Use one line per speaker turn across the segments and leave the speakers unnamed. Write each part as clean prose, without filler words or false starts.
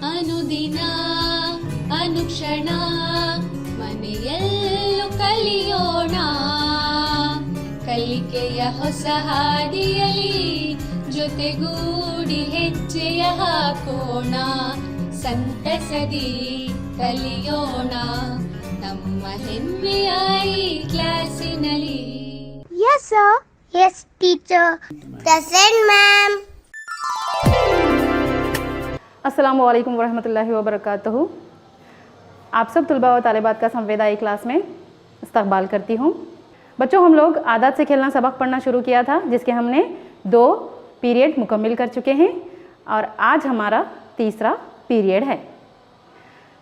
ಅನುದಿನ ಅನುಕ್ಷಣ ಮನೆಯಲ್ಲೂ ಕಲಿಯೋಣ ಕಲಿಕೆಯ ಹೊಸ ಹಾದಿಯಲಿ ಜೊತೆಗೂಡಿ ಹೆಜ್ಜೆಯ ಹಾಕೋಣ ಸಂತಸದಿ ಕಲಿಯೋಣ ನಮ್ಮ ಹೆಮ್ಮೆಯ ಈ ಕ್ಲಾಸಿನಲ್ಲಿ.
Yes sir. Yes teacher. Present ma'am.
अस्सलामु अलैकुम वरहमतुल्लाहि वबरकातुहू। आप सब तलबा व तालिबात का संवेदाई क्लास में इस्तकबाल करती हूँ। बच्चों, हम लोग आदत से खेलना सबक पढ़ना शुरू किया था, जिसके हमने 2 पीरियड मुकम्मिल कर चुके हैं और आज हमारा तीसरा पीरियड है।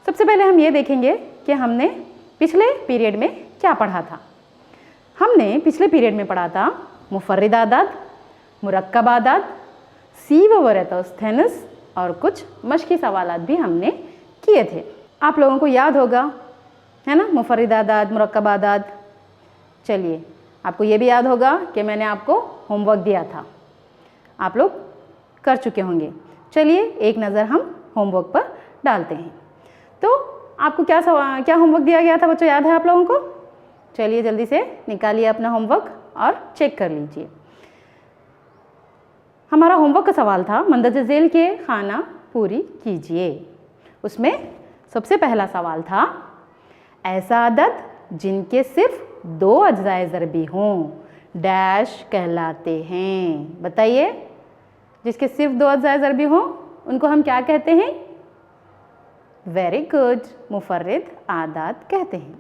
सबसे पहले हम ये देखेंगे कि हमने पिछले पीरियड में क्या पढ़ा था। हमने पिछले पीरियड में पढ़ा था मुफर्रिद आदाद, मुरक्कब आदाद, सी व वरतोस्थेनस और कुछ मश्की सवालात भी हमने किए थे। आप लोगों को याद होगा, है ना, मुफर्रिद आदाद, मुरक्कब आदाद। चलिए, आपको ये भी याद होगा कि मैंने आपको होमवर्क दिया था, आप लोग कर चुके होंगे। चलिए एक नज़र हम होमवर्क पर डालते हैं। तो आपको क्या होमवर्क दिया गया था बच्चों, याद है आप लोगों को? चलिए जल्दी से निकालिए अपना होमवर्क और चेक कर लीजिए। हमारा होमवर्क का सवाल था मंदरज झेल के खाना पूरी कीजिए। उसमें सबसे पहला सवाल था ऐसा अदद जिनके सिर्फ 2 अज्जाए ज़रबी हों डैश कहलाते हैं। बताइए, जिसके सिर्फ 2 अज्जाए ज़रबी हों उनको हम क्या कहते हैं? वेरी गुड, मुफर्रिद आदाद कहते हैं।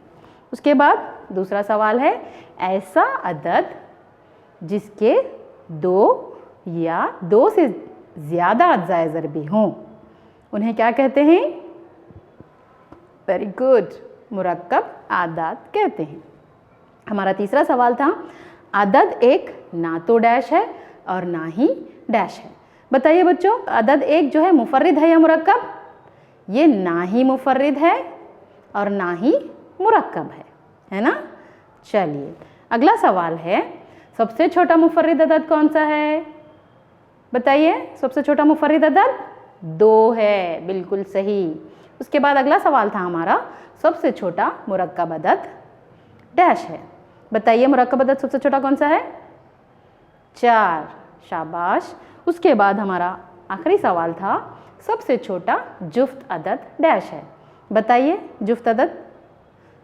उसके बाद दूसरा सवाल है ऐसा अदद जिसके 2 या 2 से ज़्यादा अज्जाए ज़रबी हों, उन्हें क्या कहते हैं? वेरी गुड, मुरक्कब आदाद कहते हैं। हमारा तीसरा सवाल था अदद एक ना तो डैश है और ना ही डैश है। बताइए बच्चों, अदद एक जो है मुफर्रिद है या मुरक्कब? ये ना ही मुफर्रिद है और ना ही मुरक्कब है ना। चलिए अगला सवाल है सबसे छोटा मुफर्रिद अदद कौन सा है? बताइए, सबसे छोटा मुफर्रिद अदद 2 है, बिल्कुल सही। उसके बाद अगला सवाल था हमारा सबसे छोटा मुरक्कब अदद डैश है। बताइए, मुरक्कब अदद सबसे छोटा कौन सा है? 4, शाबाश। उसके बाद हमारा आखिरी सवाल था सबसे छोटा जुफ्त अदद डैश है। बताइए, जुफ्त अदद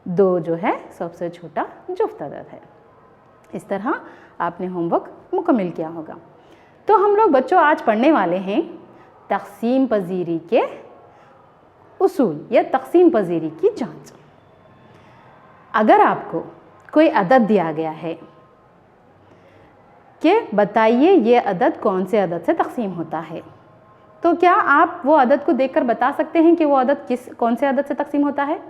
2 जो है सबसे छोटा जुफ्त अदद है। इस तरह आपने होमवर्क मुकम्मिल किया होगा। तो हम लोग बच्चों आज पढ़ने वाले हैं तक़सीम पज़ीरी के उसूल या तक़सीम पज़ीरी की जांच। अगर आपको कोई अदद दिया गया है कि बताइए ये अदद कौन से अदद से तक़सीम होता है, तो क्या आप वो अदद को देखकर बता सकते हैं कि वो अदद कौन से अदद से तक़सीम होता है?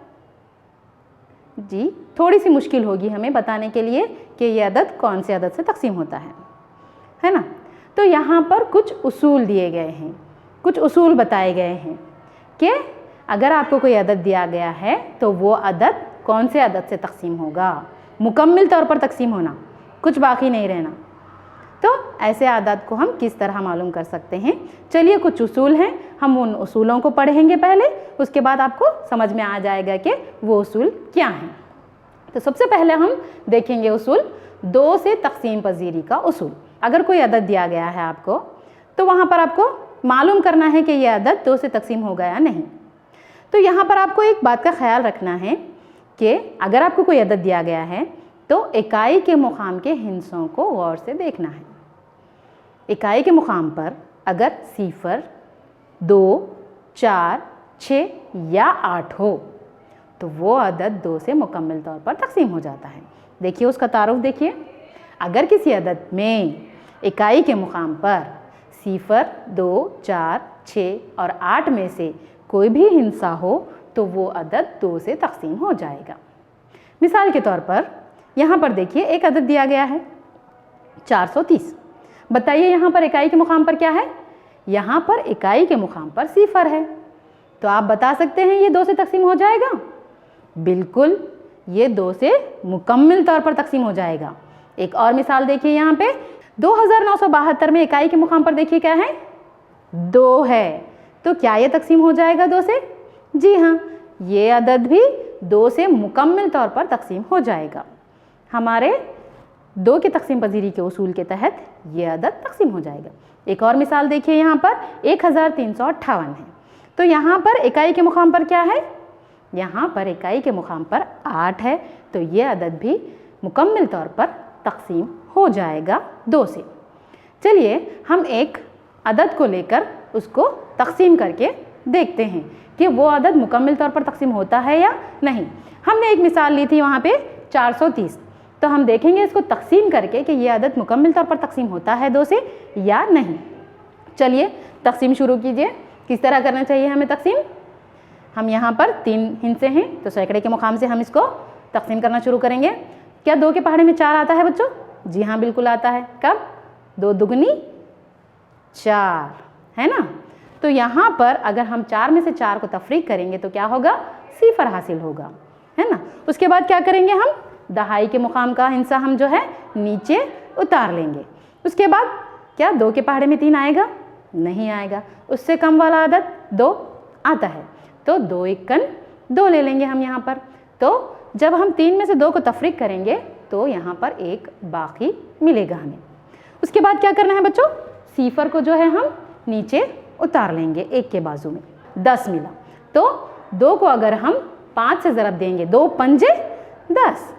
जी, थोड़ी सी मुश्किल होगी हमें बताने के लिए कि ये अदद कौन से अदद से तक़सीम होता है ना। तो यहाँ पर कुछ उसूल दिए गए हैं, कुछ उसूल बताए गए हैं कि अगर आपको कोई अदद दिया गया है तो वो अदद कौन से अदद से तक़सीम होगा। मुकम्मिल तौर पर तक़सीम होना, कुछ बाकी नहीं रहना। तो ऐसे आदात को हम किस तरह मालूम कर सकते हैं? चलिए कुछ उसूल हैं, हम उन उसूलों को पढ़ेंगे पहले, उसके बाद आपको समझ में आ जाएगा कि वो उसूल क्या हैं। तो सबसे पहले हम देखेंगे उसूल 2 से तक़सीम पज़ीरी का उसूल। अगर कोई अदद दिया गया है आपको, तो वहाँ पर आपको मालूम करना है कि यह अदद 2 से तक़सीम होगा या नहीं। तो यहाँ पर आपको एक बात का ख्याल रखना है कि अगर आपको कोई अदद दिया गया है तो इकाई के मुकाम के हिस्सों को गौर से देखना है। इकाई के मुकाम पर अगर 0, 2, 4, 6 या 8 हो तो वो अदद 2 से मुकम्मल तौर पर तक़सीम हो जाता है। देखिए उसका तारुफ देखिए, अगर किसी अदद में इकाई के मुकाम पर 0, 2, 4, 6 और 8 में से कोई भी हिस्सा हो तो वो अदद 2 से तक़सीम हो जाएगा। मिसाल के तौर पर यहाँ पर देखिए एक अदद दिया गया है 430। बताइए यहाँ पर इकाई के मुकाम पर क्या है? यहाँ पर इकाई के मुकाम पर 0 है, तो आप बता सकते हैं ये 2 से तक़सीम हो जाएगा। बिल्कुल, ये 2 से मुकम्मिल तौर पर तक़सीम हो जाएगा। एक और मिसाल देखिए यहाँ पे 2972 में इकाई के मुकाम पर देखिए क्या है? 2 है, तो क्या ये तकसीम हो जाएगा 2 से? जी हाँ, ये अदद भी 2 से मुकम्मल तौर पर तकसीम हो जाएगा। हमारे 2 की तकसीम पजीरी के उसूल के तहत ये अदद तकसीम हो जाएगा। एक और मिसाल देखिए, यहाँ पर 1358 है, तो यहाँ पर इकाई के मुकाम पर क्या है? यहाँ पर इकाई के मुकाम पर 8 है, तो ये अदद भी मुकम्मल तौर पर तकसीम हो जाएगा 2 से। चलिए हम एक अदद को लेकर उसको तकसीम करके देखते हैं कि वो अदद मुकम्मल तौर पर तकसीम होता है या नहीं। हमने एक मिसाल ली थी वहाँ पे 430, तो हम देखेंगे इसको तकसीम करके कि ये अदद मुकम्मल तौर पर तकसीम होता है 2 से या नहीं। चलिए तकसीम शुरू कीजिए। किस तरह करना चाहिए हमें तकसीम? हम यहाँ पर 3 हिस्से हैं, तो सैकड़े के मुकाम से हम इसको तकसीम करना शुरू करेंगे। क्या 2 के पहाड़े में 4 आता है बच्चों? जी हाँ, बिल्कुल आता है। कब? 2 दुगनी 4, है ना। तो यहाँ पर अगर हम 4 में से 4 को तफरीक करेंगे तो क्या होगा? सिफर हासिल होगा, है ना। उसके बाद क्या करेंगे हम? दहाई के मुकाम का हिस्सा हम जो है नीचे उतार लेंगे। उसके बाद क्या 2 के पहाड़े में 3 आएगा? नहीं आएगा। उससे कम वाला अदद 2 आता है, तो 2 एकन 2 ले लेंगे हम यहाँ पर। तो जब हम 3 में से 2 को तफरीक करेंगे तो यहाँ पर 1 बाकी मिलेगा हमें। उसके बाद क्या करना है बच्चों? सिफर को जो है हम नीचे उतार लेंगे, 1 के बाजू में 10 मिला, तो 2 को अगर हम 5 से ज़रब देंगे, 2 पंजे 10,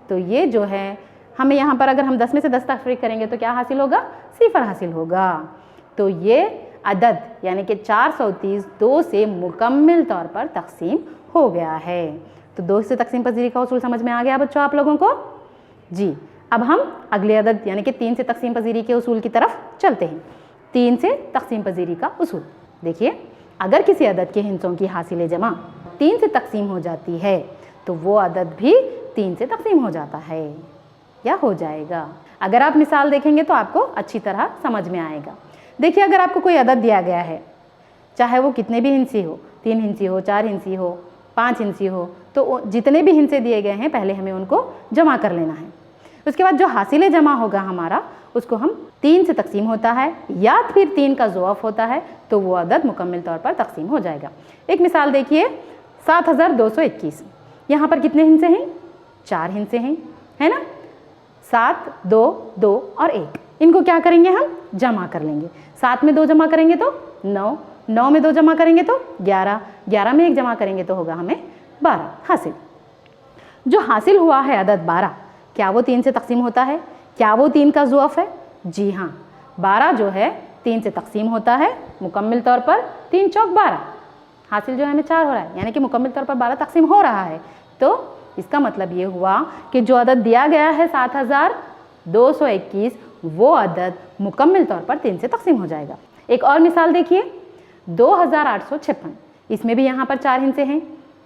तो ये जो है हमें यहाँ पर अगर हम 10 में से 10 तफरीक करेंगे तो क्या हासिल होगा? सिफर हासिल होगा। तो ये अदद यानी कि 430 2 से मुकम्मल तौर पर तकसीम हो गया है। तो 2 से तकसीम पजीरी का उसूल समझ में आ गया बच्चों आप लोगों को? जी। अब हम अगले अदद यानी कि 3 से तकसीम पजीरी के उसूल की तरफ चलते हैं। 3 से तकसीम पजीरी का उसूल देखिए, अगर किसी अदद के हिस्सों की हासिल जमा 3 से तकसीम हो जाती है तो वो अदद भी 3 से तकसीम हो जाता है या हो जाएगा। अगर आप मिसाल देखेंगे तो आपको अच्छी तरह समझ में आएगा। देखिए, अगर आपको कोई अदद दिया गया है, चाहे वो कितने भी हिस्से हो, 3 हिस्से हो, 4 हिस्से हो, 5 हिस्से हो, तो जितने भी हिस्से दिए गए हैं पहले हमें उनको जमा कर लेना है। उसके बाद जो हासिल जमा होगा हमारा, उसको हम 3 से तकसीम होता है या फिर 3 का ज़ुआफ़ होता है, तो वो अदद मुकम्मल तौर पर तकसीम हो जाएगा। एक मिसाल देखिए, 7221, यहाँ पर कितने हिस्से हैं? 4 हिस्से हैं, है ना। 7 2 2 और 1, इनको क्या करेंगे? हम जमा कर लेंगे। 7 में 2 जमा करेंगे तो 9, 9 में 2 जमा करेंगे तो 11, 11 में 1 जमा करेंगे तो होगा हमें 12 हासिल। जो हासिल हुआ है अदद 12, क्या वो 3 से तकसीम होता है? क्या वो 3 का ज़ुआफ़ है? जी हाँ, 12 जो है 3 से तकसीम होता है मुकम्मल तौर पर। 3 चौक 12, हासिल जो है हमें 4 हो रहा है, यानी कि मुकम्मल तौर पर 12 तकसीम हो रहा है। तो इसका मतलब ये हुआ कि जो अदद दिया गया है 7221, वो अदद मुकम्मल तौर पर 3 से तकसीम हो जाएगा। एक और मिसाल देखिए, 2856, इसमें भी यहाँ पर 4 हिस्से हैं,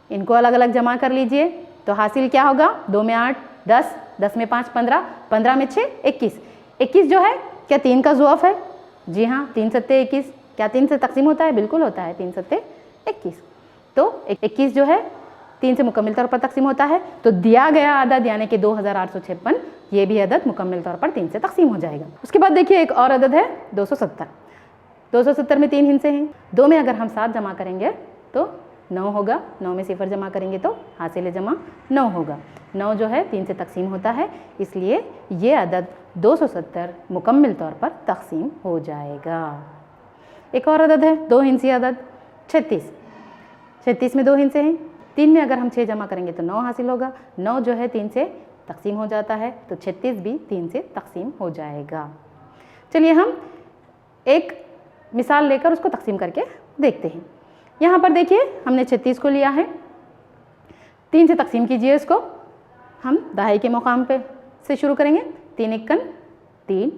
इनको अलग अलग जमा कर लीजिए तो हासिल क्या होगा? 2 में 8 10, 10 में 5 15, 15 में 6 21, 21 जो है क्या 3 का ज़ुआफ़ है? जी हाँ, 3 सत्ते 21, क्या 3 से तकसीम होता है? बिल्कुल होता है, 3 सत्ते 21। तो 21 जो है 3 से मुकम्मल तौर पर तकसीम होता है। तो दिया गया अदद यानी कि 2856, ये भी अदद मुकम्मल तौर पर 3 से तकसीम हो जाएगा। उसके बाद देखिए एक और अदद है 270। 270 में 3 हिस्से हैं, 2 में अगर हम 7 जमा करेंगे तो 9 होगा, 9 में सिफर जमा करेंगे तो हासिल जमा 9 होगा। 9 जो है 3 से तकसीम होता है, इसलिए ये अदद 270 मुकम्मल तौर पर तकसीम हो जाएगा। एक और अदद है 2 हिस्सी अदद 36। 36 में 2 हिस्से हैं, 3 में अगर हम 6 जमा करेंगे तो 9 हासिल होगा। 9 जो है 3 से तकसीम हो जाता है, तो 36 भी 3 से तकसीम हो जाएगा। चलिए हम एक मिसाल लेकर उसको तकसीम करके देखते हैं। यहाँ पर देखिए हमने 36 को लिया है, 3 से तकसीम कीजिए इसको। हम दहाई के मुकाम पे से शुरू करेंगे। 3 एकन 3,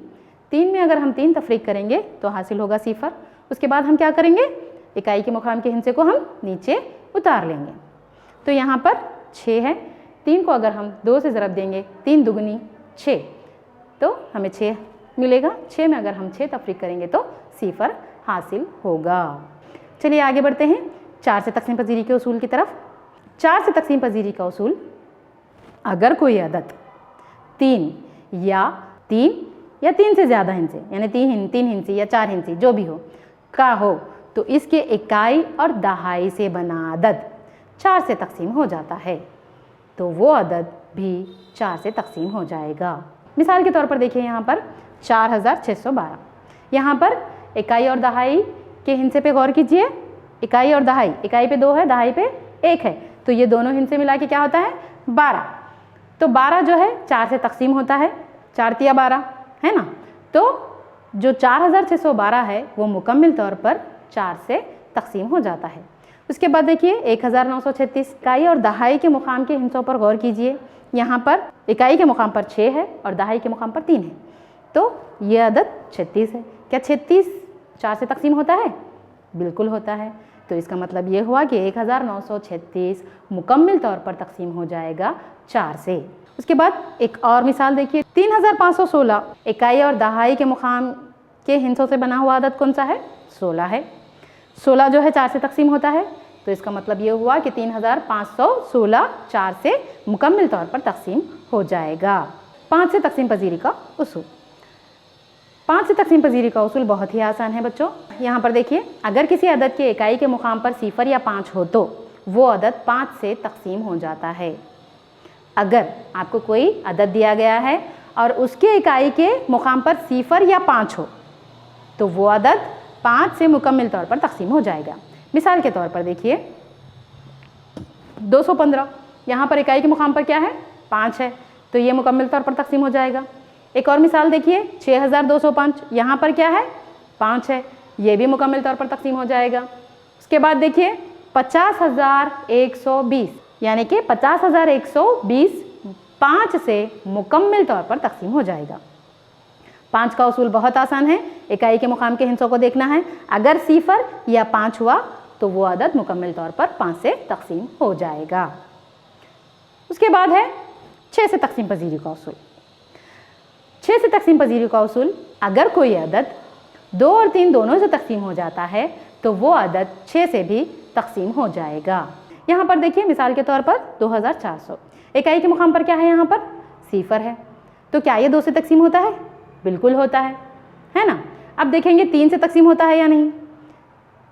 3 में अगर हम 3 तफरीक करेंगे तो हासिल होगा सिफर। उसके बाद हम क्या करेंगे? इकाई के मुकाम के हिस्से को हम नीचे उतार लेंगे। तो यहाँ पर 6 है, 3 को अगर हम 2 से ज़रब देंगे, 3 दुगनी 6, तो हमें 6 मिलेगा। 6 में अगर हम 6 तफरीक करेंगे तो सिफर हासिल होगा। चलिए आगे बढ़ते हैं 4 से तकसीम पजीरी के उसूल की तरफ। 4 से तकसीम पजीरी का उसूल, अगर कोई अदद 3 या 3 से ज़्यादा हिस्से यानी 3 हिस्से या 4 हिस्से जो भी हो का हो, तो इसके इकाई और दहाई से बना अदद 4 से तकसीम हो जाता है, तो वो अदद भी 4 से तकसीम हो जाएगा। मिसाल के तौर पर देखिए यहाँ पर 4612, यहाँ पर इकाई और दहाई के हिस्से पे गौर कीजिए। इकाई और दहाई, इकाई पे 2 है, दहाई पे 1 है, तो ये दोनों हिस्से मिला के क्या होता है 12। तो 12 जो है 4 से तकसीम होता है, 4 तिया 12 है ना। तो जो 4612 है वो मुकम्मिल तौर पर 4 से तकसीम हो जाता है। उसके बाद देखिए 1936, इकाई और दहाई के मुकाम के हिस्सों पर गौर कीजिए। यहाँ पर इकाई के मुकाम पर 6 है और दहाई के मुकाम पर 3 है, तो ये अदद 36 है। क्या 36 4 से तकसीम होता है? बिल्कुल होता है। तो इसका मतलब ये हुआ कि 1936 मुकम्मिल तौर पर तकसीम हो जाएगा 4 से। उसके बाद एक और मिसाल देखिए 3516, इकाई और दहाई के मुकाम के हिस्सों से बना हुआ अदद कौन सा है? 16 है। 16 जो है 4 से तकसीम होता है, तो इसका मतलब ये हुआ कि 3516 4 से मुकम्मिल तौर पर तकसीम हो जाएगा। 5 से तकसीम पजीरी का उसूल। 5 से तकसीम पजीरी का उसूल बहुत ही आसान है बच्चों। यहाँ पर देखिए, अगर किसी अदद के इकाई के मुकाम पर 0 या 5 हो तो वो अदद 5 से तकसीम हो जाता है। अगर आपको कोई अदद दिया गया है और उसके इकाई के मुकाम पर 0 या 5 हो तो वो अदद 5 से मुकम्मिल तौर पर तकसीम हो जाएगा। मिसाल के तौर पर देखिए 215, यहाँ पर इकाई के मुकाम पर क्या है? 5 है, तो ये मुकम्मिल तौर पर तकसीम हो जाएगा। एक और मिसाल देखिए 6205, यहाँ पर क्या है? 5 है, ये भी मुकम्मिल तौर पर तकसीम हो जाएगा। उसके बाद देखिए 50120, यानी कि 50120 5 से मुकम्मिल तौर पर तकसीम हो जाएगा। 5 का उसूल बहुत आसान है, इकाई के मुकाम के हिस्सों को देखना है। अगर 0 या 5 हुआ तो वो अदद मुकम्मिल तौर पर 5 से तकसीम हो जाएगा। उसके बाद है 6 से तकसीम पजीरी का उसूल। 6 से तकसीम पजीरी का उसूल, अगर कोई अदद 2 और 3 दोनों से तकसीम हो जाता है तो वो अदद 6 से भी तकसीम हो जाएगा। यहाँ पर देखिए मिसाल के तौर पर 2400, इकाई के मुकाम पर क्या है? यहाँ पर 0 है, तो क्या ये 2 से तकसीम होता है? बिल्कुल होता है ना। अब देखेंगे 3 से तकसीम होता है या नहीं।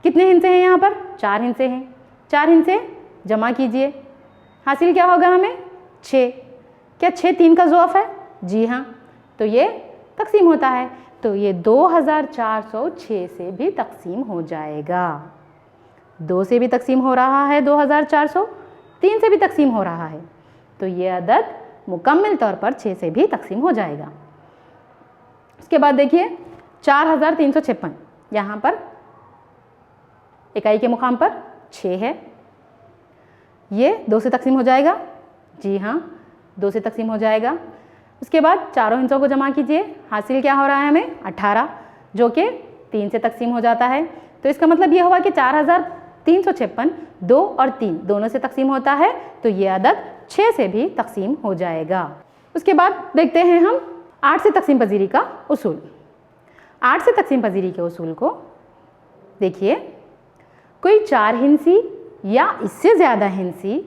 कितने हिस्से हैं यहाँ पर? 4 हिस्से हैं। 4 हिस्से जमा कीजिए, हासिल क्या होगा हमें? 6। क्या 6 3 का ज़ौफ़ है? जी हाँ, तो ये तकसीम होता है, तो ये 2406 से भी तकसीम हो जाएगा। 2 से भी तकसीम हो रहा है 2400, 3 से भी तकसीम हो रहा है, तो ये अदद मुकम्मिल तौर पर 6 से भी तकसीम हो जाएगा। उसके बाद देखिए 4356, यहाँ पर इकाई के मुकाम पर 6 है, ये 2 से तकसीम हो जाएगा। जी हाँ, 2 से तकसीम हो जाएगा। उसके बाद चारों हिस्सों को जमा कीजिए, हासिल क्या हो रहा है हमें? 18, जो कि 3 से तकसीम हो जाता है। तो इसका मतलब ये हुआ कि 4356 2 और 3 दोनों से तकसीम होता है, तो ये अदद 6 से भी तकसीम हो जाएगा। उसके बाद देखते हैं हम 8 से तकसीम पजीरी का उसूल। 8 से तकसीम पजीरी के उसूल को देखिए, कोई 4 हिंसी या इससे ज़्यादा हिंसी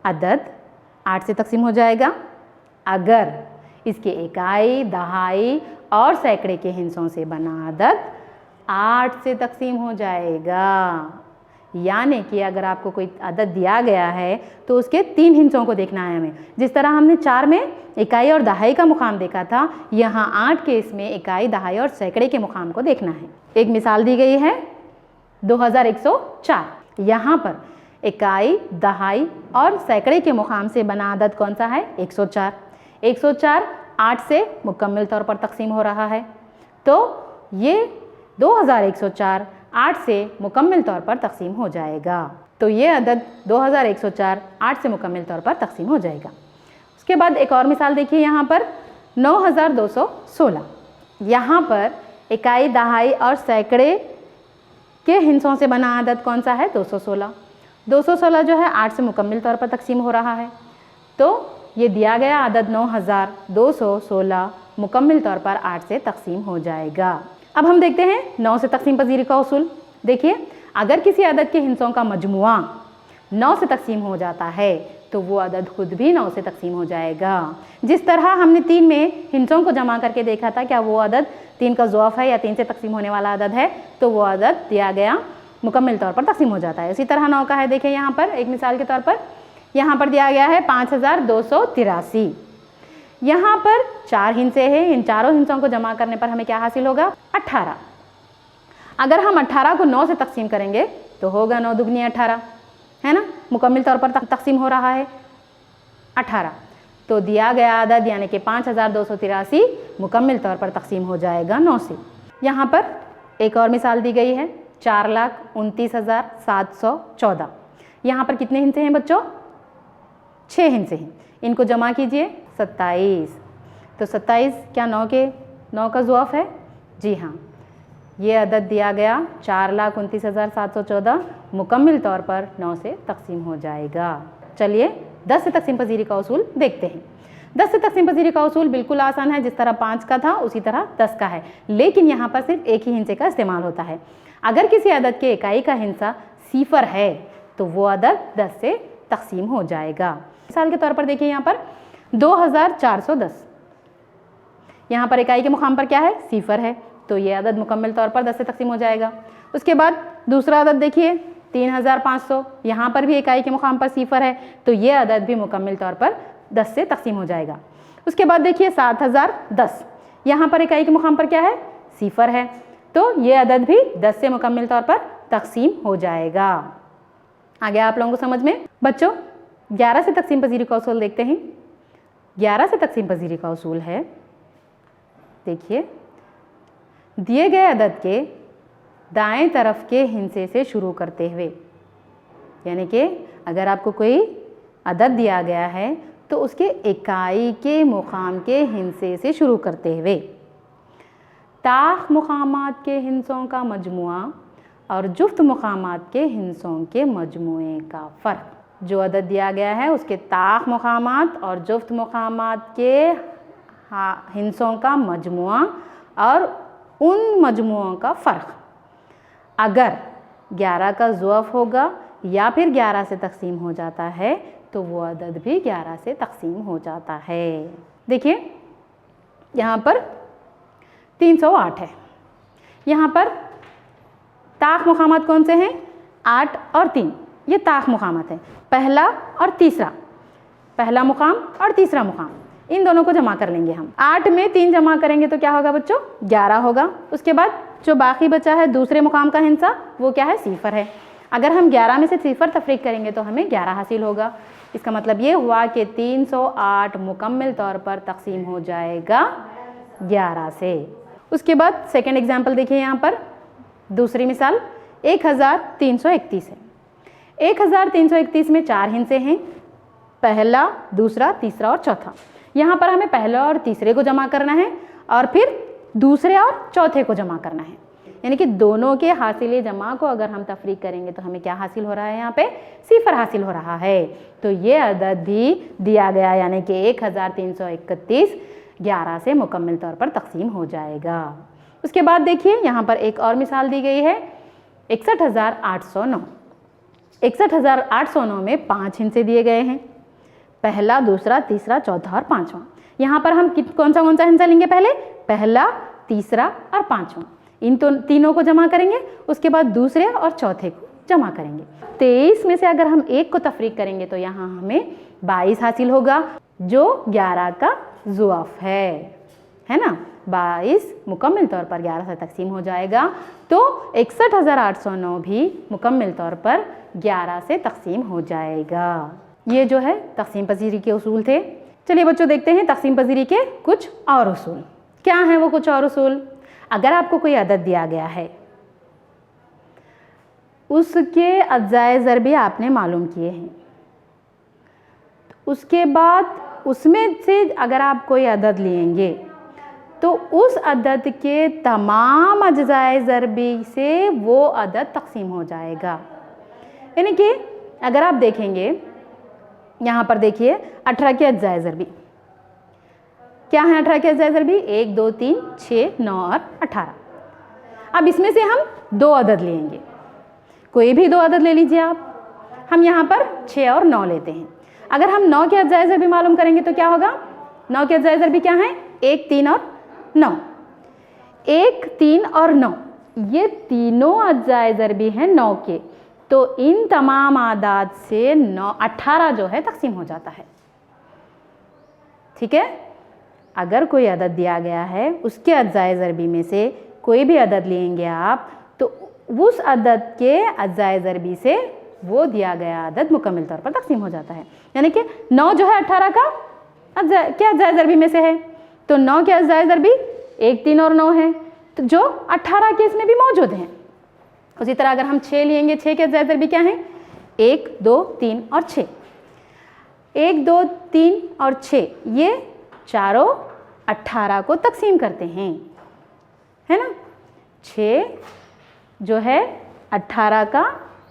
अदद 8 से तकसीम हो जाएगा अगर इसके इकाई, दहाई और सैकड़े के हिस्सों से बना अदद 8 से तकसीम हो जाएगा। यानी कि अगर आपको कोई अदद दिया गया है तो उसके 3 हिस्सों को देखना है हमें। जिस तरह हमने 4 में इकाई और दहाई का मुकाम देखा था, यहाँ 8 के इसमें इकाई, दहाई और सैकड़े के मुकाम को देखना है। एक मिसाल दी गई है 2104, यहाँ पर इकाई, दहाई और सैकड़े के मुकाम से बना अदद कौन सा है? 104। 104 8 से मुकम्मिल तौर पर तकसीम हो रहा है, तो ये 2104 8 से मुकम्मिल तौर पर तकसीम हो जाएगा। तो ये अदद 2104 8 से मुकम्मिल तौर पर तकसीम हो जाएगा। उसके बाद एक और मिसाल देखिए, यहाँ पर 9216, यहाँ पर इकाई, दहाई और सैकड़े के हिस्सों से बना अदद कौन सा है? 216। 216 जो है 8 से मुकम्मिल तौर पर तकसीम हो रहा है, तो ये दिया गया अदद 9216 मुकम्मिल तौर पर 8 से तकसीम हो जाएगा। अब हम देखते हैं 9 से तकसीम पजीरी का उसूल। देखिए, अगर किसी अदद के हिस्सों का मजमुआ 9 से तकसीम हो जाता है तो वो अदद खुद भी 9 से तकसीम हो जाएगा। जिस तरह हमने 3 में हिस्सों को जमा करके देखा था, क्या वो अदद 3 का ज़ौफ़ है या 3 से तकसीम होने वाला अदद है, तो वो अदद दिया गया मुकम्मल तौर पर तकसीम हो जाता है। इसी तरह 9 का है, देखिए यहाँ पर एक मिसाल के तौर पर यहाँ पर दिया गया है 5283। यहाँ पर 4 हिस्से हैं, इन चारों हिस्सों को जमा करने पर हमें क्या हासिल होगा? 18। अगर हम 18 को 9 से तकसीम करेंगे तो होगा 9 दुगनी 18, है ना, मुकम्मल तौर पर तकसीम हो रहा है 18। तो दिया गया अदद यानी कि 5283 मुकम्मल तौर पर तकसीम हो जाएगा 9 से। यहाँ पर एक और मिसाल दी गई है 4,29,714। यहाँ पर कितने हिस्से हैं बच्चों? 6 हिस्से हैं। इनको जमा कीजिए 27। तो 27 क्या 9 का ज़ुआफ़ है? जी हाँ, ये अदद दिया गया 4,29,714 मुकम्मल तौर पर 9 से तकसीम हो जाएगा। चलिए 10 से तकसीम पजीरी का उसूल देखते हैं। 10 से तकसीम पजीरी का उसूल बिल्कुल आसान है, जिस तरह 5 का था उसी तरह 10 का है, लेकिन यहाँ पर सिर्फ एक ही हिस्से का इस्तेमाल होता है। अगर किसी अदद के इकाई का हिस्सा सिफर है तो वो अदद 10 से तकसीम हो जाएगा। मिसाल के तौर पर देखिए यहाँ पर 2410, यहाँ पर इकाई के मुकाम पर क्या है? सिफर है, तो ये अदद मुकम्मल तौर पर 10 से तकसीम हो जाएगा। उसके बाद दूसरा अदद देखिए 3500, यहाँ पर भी इकाई के मुकाम पर सिफर है, तो ये अदद भी मुकम्मल तौर पर 10 से तकसीम हो जाएगा। उसके बाद देखिए 7010, यहाँ पर इकाई के मुकाम पर क्या है? सिफर है, तो ये अदद भी 10 से मुकम्मल तौर पर तकसीम हो जाएगा। आगे आप लोगों को समझ में? बच्चों 11 से तकसीम पजीरी का उसूल देखते हैं। 11 से तकसीम पजीरी का उसूल है, देखिए, दिए गए अदद के दाएं तरफ के हिस्से से शुरू करते हुए, यानी कि अगर आपको कोई अदद दिया गया है तो उसके इकाई के मुकाम के हिस्से से शुरू करते हुए ताख मुकामात के हिस्सों का मजमुआ और जुफ्त मुकामात के हिस्सों के मजमुए का फ़र्क। जो अदद दिया गया है उसके ताख मुकामात और जुफ्त मुकामात के हिस्सों का मजमुआ और उन मजमुओं का फ़र्क। अगर 11 का ज़ुआफ़ होगा या फिर 11 से तकसीम हो जाता है तो वो अदद भी 11 से तकसीम हो जाता है। देखिए यहाँ पर 308 है, यहाँ पर ताख मुकामात कौन से हैं? 8 और 3, ये ताख मुकामात हैं, पहला और तीसरा, पहला मुकाम और तीसरा मुकाम, इन दोनों को जमा कर लेंगे हम। 8 में 3 जमा करेंगे तो क्या होगा बच्चों? 11 होगा। उसके बाद जो बाकी बचा है दूसरे मुकाम का हिस्सा वो क्या है? सिफर है। अगर हम 11 में से सिफर तफरीक करेंगे तो हमें 11 हासिल होगा। इसका मतलब ये हुआ कि 308 मुकम्मल तौर पर तकसीम हो जाएगा 11 से। उसके बाद सेकेंड एग्जाम्पल देखिए, यहाँ पर दूसरी मिसाल 1331 है। 1331 में 4 हिस्से हैं, पहला, दूसरा, तीसरा और चौथा। यहाँ पर हमें पहले और तीसरे को जमा करना है और फिर दूसरे और चौथे को जमा करना है, यानी कि दोनों के हासिल जमा को अगर हम तफरीक करेंगे तो हमें क्या हासिल हो रहा है? यहाँ पे सिफर हासिल हो रहा है। तो ये अदद भी दिया गया, यानी कि 1331 11 से मुकम्मल तौर पर तकसीम हो जाएगा। उसके बाद देखिए यहाँ पर एक और मिसाल दी गई है 61,809। 61,809 में 5 हिस्से दिए गए हैं, पहला, दूसरा, तीसरा, चौथा और पाँचवा। यहाँ पर हम कौन सा हिस्सा लेंगे? पहले पहला, तीसरा और पाँचवा, इन तीनों को जमा करेंगे, उसके बाद दूसरे और चौथे को जमा करेंगे। 23 में से अगर हम एक को तफरीक करेंगे तो यहाँ हमें 22 हासिल होगा, जो 11 का ज़ुआफ़ है ना। 22 मुकम्मल तौर पर 11 से तकसीम हो जाएगा, तो 61,809 भी मुकम्मल तौर पर 11 से तकसीम हो जाएगा। ये जो है तकसीम पजीरी के उसूल थे। चलिए बच्चों देखते हैं तकसीम पजीरी के कुछ और उसूल। क्या हैं वो कुछ और उसूल? अगर आपको कोई अदद दिया गया है, उसके अज्जाए ज़रबी आपने मालूम किए हैं, उसके बाद उसमें से अगर आप कोई अदद लेंगे तो उस अदद के तमाम अज्जाए ज़रबी से वो अदद तकसीम हो जाएगा। यानी कि अगर आप देखेंगे यहाँ पर देखिए 18 के अज्जाए ज़रबी क्या है? 18 के अज्जाए ज़रबी 1, 2, 3, 6, 9 और 18। अब इसमें से हम 2 अदद लेंगे, कोई भी 2 अदद ले लीजिए आप। हम यहाँ पर 6 और 9 लेते हैं। अगर हम 9 के अज्जाए ज़रबी मालूम करेंगे तो क्या होगा? 9 के अज्जाए ज़रबी क्या हैं? 1, 3 और 9। 1, 3 और 9 ये तीनों अज्जाए ज़रबी हैं 9 के, तो इन तमाम आदाद से 18 जो है तकसीम हो जाता है। ठीक है, अगर कोई अदद दिया गया है उसके अज्जाए ज़रबी में से कोई भी अदद लेंगे आप, तो उस अदद के अज्जाए ज़रबी से वो दिया गया अदद मुकम्मल तौर पर तकसीम हो जाता है। यानी कि 9 जो है 18 का अज्जाए ज़रबी में से है, तो 9 के अज्जाए ज़रबी 1, 3 और 9 है, तो जो 18 के इसमें भी मौजूद हैं। उसी तरह अगर हम 6 लेंगे, 6 के अज्जाए ज़रबी क्या हैं? 1, 2, 3 और 6। 1, 2, 3 और 6 ये चारों 18 को तकसीम करते हैं, है ना। 6 जो है 18 का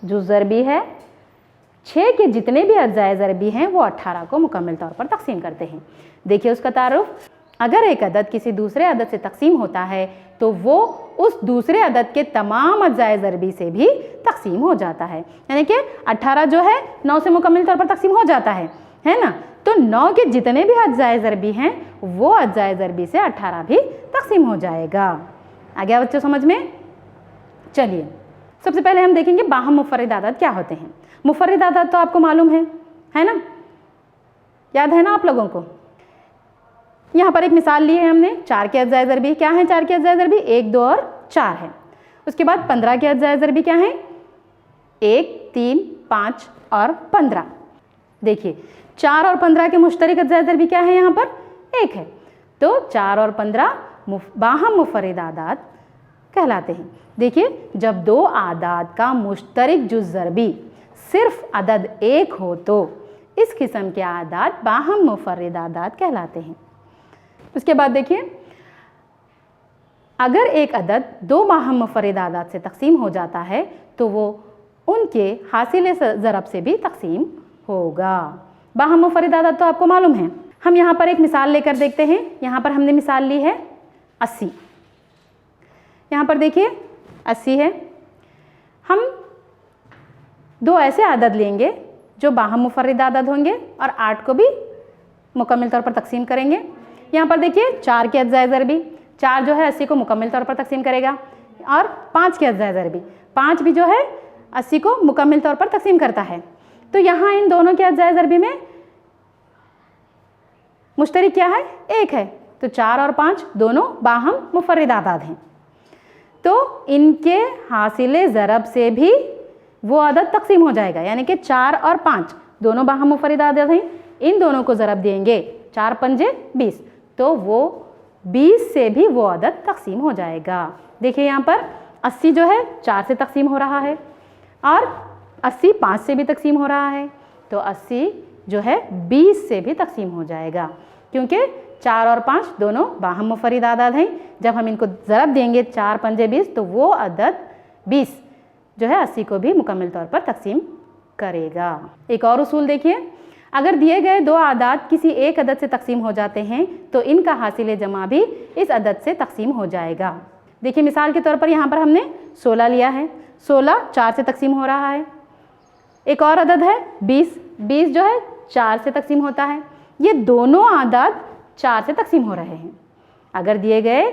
जो ज़रबी है, 6 के जितने भी अज्जाए ज़रबी हैं वो 18 को मुकम्मल तौर पर तकसीम करते हैं। देखिए उसका तारुफ, अगर एक अदद किसी दूसरे अदद से तकसीम होता है तो वो उस दूसरे अदद के तमाम अज्जाए ज़रबी से भी तकसीम हो जाता है। यानी कि 18 जो है 9 से मुकम्मल तौर पर तकसीम हो जाता है ना। तो 9 के जितने भी अज्जाए ज़रबी हैं वो अज्जाए ज़रबी से 18 भी तकसीम हो जाएगा। आ गया बच्चों समझ में? चलिए सबसे पहले हम देखेंगे बाहम मुफर्रिद आदाद क्या होते हैं। मुफर्रिद आदाद तो आपको मालूम है ना, याद है ना आप लोगों को। यहाँ पर एक मिसाल ली है हमने, 4 के अज्जाए ज़रबी क्या हैं? 4 के अज्जाए ज़रबी 1, 2 और 4 है। उसके बाद 15 के अज्जाए ज़रबी क्या हैं? 1, 3, 5 और 15। देखिए 4 और 15 के मुश्तरक अज्जाए ज़रबी क्या है? यहाँ पर 1 है, तो 4 और 15 बाहम मुफर्रिद आदाद कहलाते हैं। देखिए जब दो आदाद का मुश्तरक जुज़ ज़रबी सिर्फ अदद 1 हो तो इस किस्म के आदाद बाहम मुफर्रिद आदाद कहलाते हैं। उसके बाद देखिए अगर एक अदद 2 बाहम मुफर्रिद आदाद से तकसीम हो जाता है तो वो उनके हासिल ज़रब से भी तकसीम होगा। बाहम मुफर्रिद आदाद तो आपको मालूम है। हम यहाँ पर एक मिसाल लेकर देखते हैं। यहाँ पर हमने मिसाल ली है 80। यहाँ पर देखिए 80 है। हम 2 ऐसे आदद लेंगे जो बाहम मुफर्रिद आदद होंगे और 8 को भी मुकम्मल तौर पर तकसीम करेंगे। यहाँ पर देखिए 4 के अज्जाए ज़रबी, 4 जो है 80 को मुकम्मल तौर पर तकसीम करेगा, और 5 के अज्जाए ज़रबी, 5 भी जो है 80 को मुकम्मल तौर पर तकसीम करता है। तो यहाँ इन दोनों के अज्जाए ज़रबी में मुश्तरक क्या है? 1 है, तो 4 और 5 दोनों बाहम मुफर्रिद आदाद हैं, तो इनके हासिल ज़रब से भी वो अदद तकसीम हो जाएगा। यानी कि 4 और 5 दोनों बाहम मुफर्रिद आदाद हैं, इन दोनों को ज़रब देंगे 4 पंजे 20, तो वो 20 से भी वो अदद तकसीम हो जाएगा। देखिए यहाँ पर 80 जो है 4 से तकसीम हो रहा है और 80 5 से भी तकसीम हो रहा है, तो 80 जो है 20 से भी तकसीम हो जाएगा, क्योंकि 4 और 5 दोनों बाहम मुफर्रिद आदाद हैं। जब हम इनको ज़रब देंगे 4 पंजे 20, तो वो अदद 20 जो है 80 को भी मुकम्मल तौर पर तकसीम करेगा। एक और उसूल देखिए, अगर दिए गए 2 आदाद किसी एक अदद से तकसीम हो जाते हैं तो इनका हासिल जमा भी इस अदद से तकसीम हो जाएगा। देखिए मिसाल के तौर पर यहाँ पर हमने 16 लिया है, 16 4 से तकसीम हो रहा है। एक और अदद है 20, 20 जो है 4 से तकसीम होता है। ये दोनों आदाद 4 से तकसीम हो रहे हैं। अगर दिए गए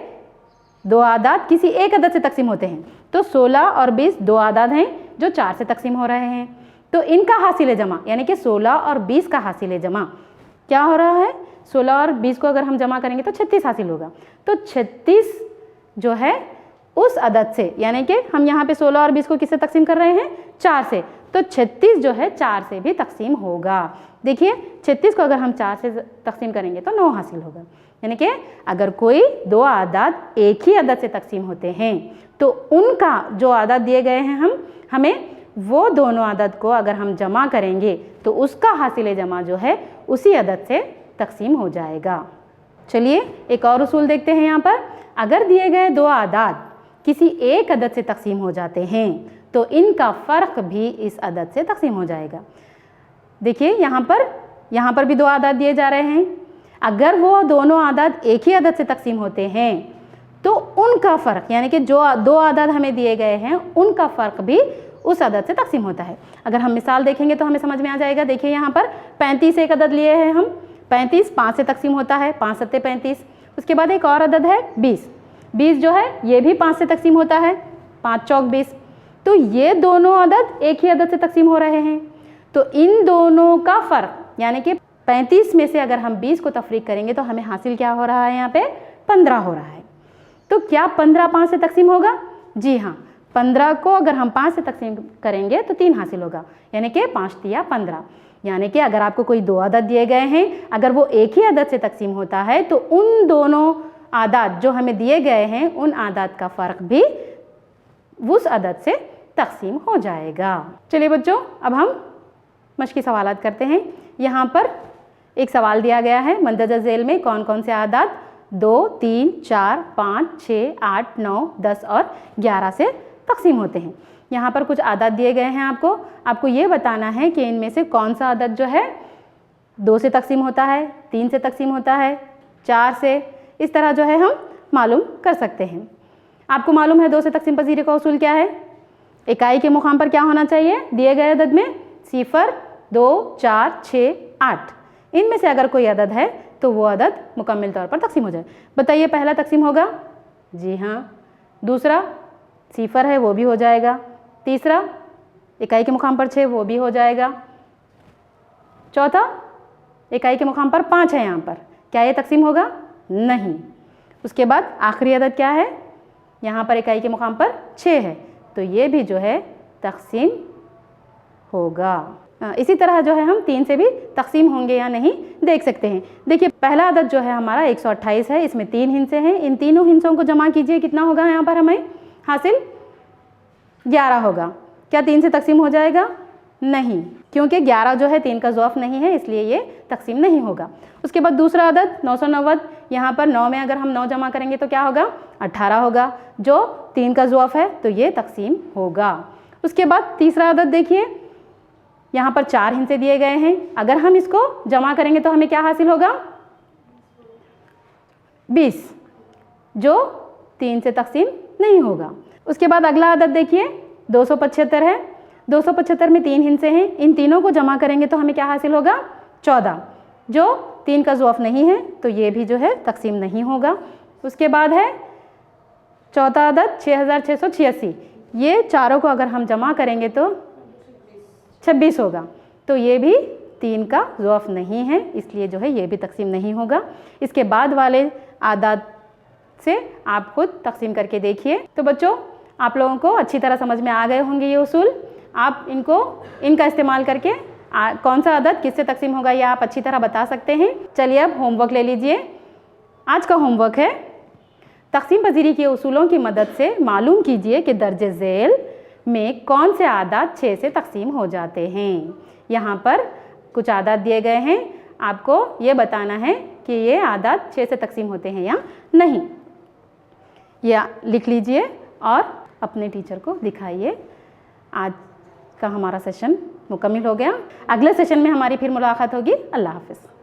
2 आदाद किसी एक अदद से तकसीम होते हैं तो 16 और 20 2 आदाद हैं जो 4 से तकसीम हो रहे हैं, तो इनका हासिल जमा यानी कि 16 और 20 का हासिल जमा क्या हो रहा है? 16 और 20 को अगर हम जमा करेंगे तो 36 हासिल होगा। तो 36 जो है उस अदद से, यानी कि हम यहाँ पे 16 और 20 को किससे तकसीम कर रहे हैं? 4 से, तो 36 जो है 4 से भी तकसीम होगा। देखिए 36 को अगर हम 4 से तकसीम करेंगे तो 9 हासिल होगा। यानी कि अगर कोई 2 आदाद एक ही अदद से तकसीम होते हैं तो उनका जो आदाद दिए गए हैं हमें वो दोनों आदद को अगर हम जमा करेंगे तो उसका हासिल जमा जो है उसी अदद से तकसीम हो जाएगा। चलिए एक और उसूल देखते हैं। यहाँ पर अगर दिए गए 2 आदाद किसी एक अदद से तकसीम हो जाते हैं तो इनका फ़र्क भी इस अदद से तकसीम हो जाएगा। देखिए यहाँ पर भी 2 आदाद दिए जा रहे हैं। अगर वो दोनों आदाद एक ही अदद से तकसीम होते हैं तो उनका फ़र्क, यानी कि जो 2 आदाद हमें दिए गए हैं उनका फ़र्क भी उस अदद से तकसीम होता है। अगर हम मिसाल देखेंगे तो हमें समझ में आ जाएगा। देखिए यहाँ पर 35 एक अदद लिए हैं हम, 35 5 से तकसीम होता है, 5 सत्ते 35। उसके बाद एक और अदद है 20, 20 जो है ये भी 5 से तकसीम होता है, 5 चौक 20। तो ये दोनों अदद एक ही अदद से तकसीम हो रहे हैं, तो इन दोनों का फ़र्क यानी कि 35 में से अगर हम 20 को तफरीक करेंगे तो हमें हासिल क्या हो रहा है, यहाँ पे 15 हो रहा है। तो क्या 15 5 से तकसीम होगा? जी हाँ, 15 को अगर हम 5 से तकसीम करेंगे तो 3 हासिल होगा, यानी कि 5 तिया 15। यानी कि अगर आपको कोई 2 अदद दिए गए हैं, अगर वो एक ही अदद से तकसीम होता है तो उन दोनों आदाद जो हमें दिए गए हैं उन आदाद का फ़र्क भी उस अदद से तकसीम हो जाएगा। चलिए बच्चों, अब हम मश्की सवालात करते हैं। यहाँ पर एक सवाल दिया गया है, मंदरजा झेल में कौन कौन से आदाद 2, 3, 4, 5, 6, 8, 9, 10 और 11 से तकसीम होते हैं। यहाँ पर कुछ आदाद दिए गए हैं आपको ये बताना है कि इनमें से कौन सा आदद जो है 2 से तकसीम होता है, 3 से तकसीम होता है, 4 से, इस तरह जो है हम मालूम कर सकते हैं। आपको मालूम है 2 से तकसीम पजीरे का उसूल क्या है? इकाई के मुकाम पर क्या होना चाहिए दिए गए अदद में? 0, 2, 4, 6, 8। इनमें से अगर कोई अदद है तो वो अदद मुकम्मल तौर पर तकसीम हो जाए। बताइए पहला तकसीम होगा? जी हाँ। दूसरा 0 है, वो भी हो जाएगा। तीसरा इकाई के मुकाम पर 6, वो भी हो जाएगा। चौथा इकाई के मुकाम पर 5 है, यहाँ पर क्या ये तकसीम होगा? नहीं। उसके बाद आखिरी अदद क्या है? यहाँ पर इकाई के मुकाम पर 6 है, तो ये भी जो है तकसीम होगा। इसी तरह जो है हम 3 से भी तकसीम होंगे या नहीं देख सकते हैं। देखिए पहला अदद जो है हमारा 128 है, इसमें 3 हिस्से हैं। इन तीनों हिस्सों को जमा कीजिए, कितना होगा यहाँ पर हमें हासिल? 11 होगा। क्या 3 से तकसीम हो जाएगा? नहीं, क्योंकि 11 जो है 3 का ज़ौफ़ नहीं है, इसलिए ये तकसीम नहीं होगा। उसके बाद दूसरा अदद 990, यहाँ पर 9 में अगर हम 9 जमा करेंगे तो क्या होगा? 18 होगा, जो 3 का ज़ौफ़ है, तो ये तकसीम होगा। उसके बाद तीसरा अदद देखिए, यहाँ पर 4 हिस्से दिए गए हैं, अगर हम इसको जमा करेंगे तो हमें क्या हासिल होगा? 20, जो 3 से तकसीम नहीं होगा। उसके बाद अगला अदद देखिए 275 है, 275 में 3 हिस्से हैं, इन तीनों को जमा करेंगे तो हमें क्या हासिल होगा? 14, जो 3 का ज़ौफ़ नहीं है, तो ये भी जो है तकसीम नहीं होगा। उसके बाद है चौथा अदद 6686, ये चारों को अगर हम जमा करेंगे तो 26 होगा, तो ये भी 3 का ज़ौफ़ नहीं है, इसलिए जो है ये भी तकसीम नहीं होगा। इसके बाद वाले आदाद से आप खुद तकसीम करके देखिए। तो बच्चों, आप लोगों को अच्छी तरह समझ में आ गए होंगे ये उसूल। आप इनका इस्तेमाल करके कौन सा अदद किससे तकसीम होगा ये आप अच्छी तरह बता सकते हैं। चलिए अब होमवर्क ले लीजिए। आज का होमवर्क है, तकसीम पजीरी के उसूलों की मदद से मालूम कीजिए कि दर्जे झेल में कौन से आदाद 6 से तकसीम हो जाते हैं। यहाँ पर कुछ आदाद दिए गए हैं, आपको ये बताना है कि ये आदाद 6 से तकसीम होते हैं या नहीं। या लिख लीजिए और अपने टीचर को दिखाइए। आज का हमारा सेशन मुकम्मल हो गया। अगले सेशन में हमारी फिर मुलाकात होगी। अल्लाह हाफ़िज़।